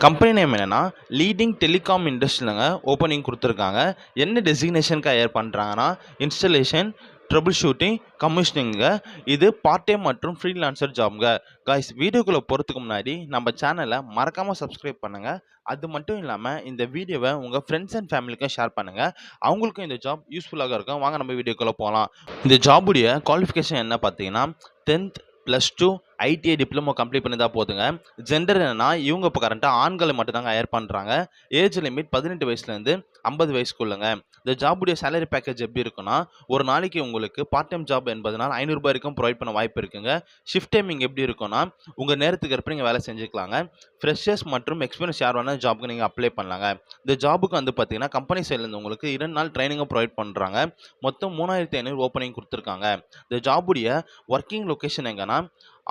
Company name என்னன்னா leading telecom இண்டஸ்ட்ரியிலங்க opening கொடுத்துருக்காங்க. என்ன டெசிக்னேஷனுக்கு ஹையர் பண்ணுறாங்கன்னா இன்ஸ்டலேஷன், ட்ரபிள் ஷூட்டிங், கமிஷனிங்க. இது பார்ட் டைம் மற்றும் ஃப்ரீலான்சர் ஜாப்ங்க. காய்ஸ், வீடியோக்குள்ளே போகிறதுக்கு முன்னாடி நம்ம சேனலை மறக்காமல் சப்ஸ்கிரைப் பண்ணுங்கள். அது மட்டும் இல்லாமல் இந்த வீடியோவை உங்கள் ஃப்ரெண்ட்ஸ் அண்ட் ஃபேமிலிக்கும் ஷேர் பண்ணுங்கள். அவங்களுக்கும் இந்த ஜாப் யூஸ்ஃபுல்லாக இருக்கும். வாங்க நம்ம வீடியோக்குள்ளே போகலாம். இந்த ஜாபுடைய குவாலிஃபிகேஷன் என்ன பார்த்தீங்கன்னா 10th +2 ஐடிஐ டிப்ளமோ கம்ப்ளீட் பண்ணி தான் போதுங்க. ஜெண்டர் என்னன்னா இவங்க இப்போ கரண்ட்டாக ஆண்களை மட்டும் தாங்க ஹையர் பண்ணுறாங்க. ஏஜ் லிமிட் 18 வயசுலேருந்து 50 வயசுக்குள்ளங்க. இந்த ஜாபுடைய சேலரி பேக்கேஜ் எப்படி இருக்குன்னா, ஒரு நாளைக்கு உங்களுக்கு பார்ட் டைம் ஜாப் என்பதனால் 500 ரூபாய் வரைக்கும் ப்ரொவைட் பண்ண வாய்ப்பு இருக்குங்க. ஷிஃப்ட் டைமிங் எப்படி இருக்குன்னா, உங்கள் நேரத்துக்கு ஏற்ப நீங்கள் வேலை செஞ்சுக்கலாங்க. ஃப்ரெஷர்ஸ் மற்றும் எக்ஸ்பீரியன்ஸ் யார் வேணால் ஜாபுக்கு நீங்கள் அப்ளை பண்ணலாங்க. இந்த ஜாபுக்கு வந்து பார்த்தீங்கன்னா கம்பெனி சைட்லேருந்து உங்களுக்கு 2 நாள் ட்ரைனிங்கும் ப்ரொவைட் பண்ணுறாங்க. மொத்தம் 3500 ஓப்பனிங் கொடுத்துருக்காங்க. இந்த ஜாபுடைய ஒர்க்கிங் லொக்கேஷன் எங்கன்னா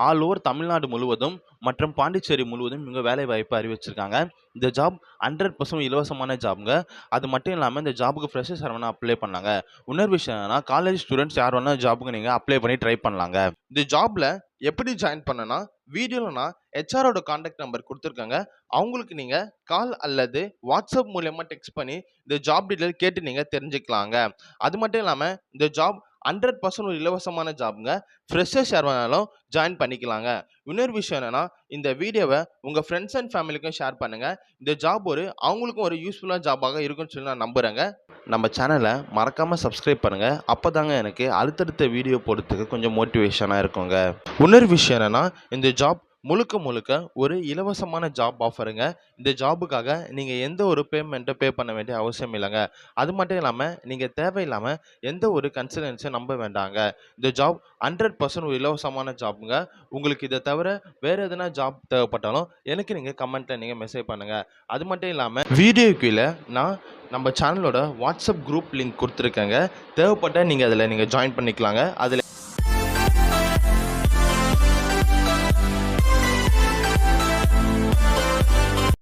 ஆல் ஓவர் தமிழ்நாடு முழுவதும் மற்றும் பாண்டிச்சேரி முழுவதும் இவங்க வேலை வாய்ப்பு அறிவிச்சிருக்காங்க. இந்த ஜாப் 100% இலவசமான ஜாப்ங்க. அது மட்டும் இல்லாமல் இந்த ஜாபுக்கு ஃப்ரெஷர்ஸ் யார் வேணால் அப்ளை பண்ணலாங்க. இன்னொரு விஷயம் என்னன்னா, காலேஜ் ஸ்டூடெண்ட்ஸ் யார் வேணால் ஜாபுக்கு நீங்கள் அப்ளை பண்ணி ட்ரை பண்ணலாங்க. இந்த ஜாப்ல எப்படி ஜாயின் பண்ணனா, வீடியோவில் நான் ஹெச்ஆரோட கான்டாக்ட் நம்பர் கொடுத்துருக்காங்க. அவங்களுக்கு நீங்கள் கால் அல்லது வாட்ஸ்அப் மூலயமா டெக்ஸ்ட் பண்ணி இந்த ஜாப் டீட்டெயில் கேட்டு நீங்கள் தெரிஞ்சுக்கலாங்க. அது மட்டும் இல்லாமல் இந்த ஜாப் 100% ஒரு இலவசமான ஜாப்ங்க. ஃப்ரெஷர்ஸ் யார் வேணாலும் ஜாயின் பண்ணிக்கலாங்க. இன்னொரு விஷயம் என்னன்னா, இந்த வீடியோவை உங்கள் ஃப்ரெண்ட்ஸ் அண்ட் ஃபேமிலிக்கும் ஷேர் பண்ணுங்கள். இந்த ஜாப் அவங்களுக்கும் ஒரு யூஸ்ஃபுல்லான ஜாபாக இருக்குன்னு சொல்லி நான் நம்புகிறேங்க. நம்ம சேனலை மறக்காமல் சப்ஸ்கிரைப் பண்ணுங்கள். அப்போ தாங்க எனக்கு அடுத்தடுத்த வீடியோ போடுறதுக்கு கொஞ்சம் மோட்டிவேஷனாக இருக்குங்க. இன்னொரு விஷயம் என்னென்னா, இந்த ஜாப் முழுக்க முழுக்க ஒரு இலவசமான ஜாப் ஆஃபருங்க. இந்த ஜாபுக்காக நீங்கள் எந்த ஒரு பேமெண்ட்டை பே பண்ண வேண்டிய அவசியம் இல்லைங்க. அது மட்டும் இல்லாமல் நீங்கள் தேவையில்லாமல் எந்த ஒரு கன்சல்டன்ஸை நம்ப வேண்டாங்க. இந்த ஜாப் 100% ஒரு இலவசமான ஜாப்புங்க. உங்களுக்கு இதை தவிர வேறு எதனா ஜாப் தேவைப்பட்டாலும் எனக்கு நீங்கள் கமெண்ட்டில் நீங்கள் மெசேஜ் பண்ணுங்கள். அது மட்டும் இல்லாமல் வீடியோ கீழே நான் நம்ம சேனலோட வாட்ஸ்அப் குரூப் லிங்க் கொடுத்துருக்கேங்க. தேவைப்பட்டால் நீங்கள் அதில் ஜாயின் பண்ணிக்கலாங்க. அதில்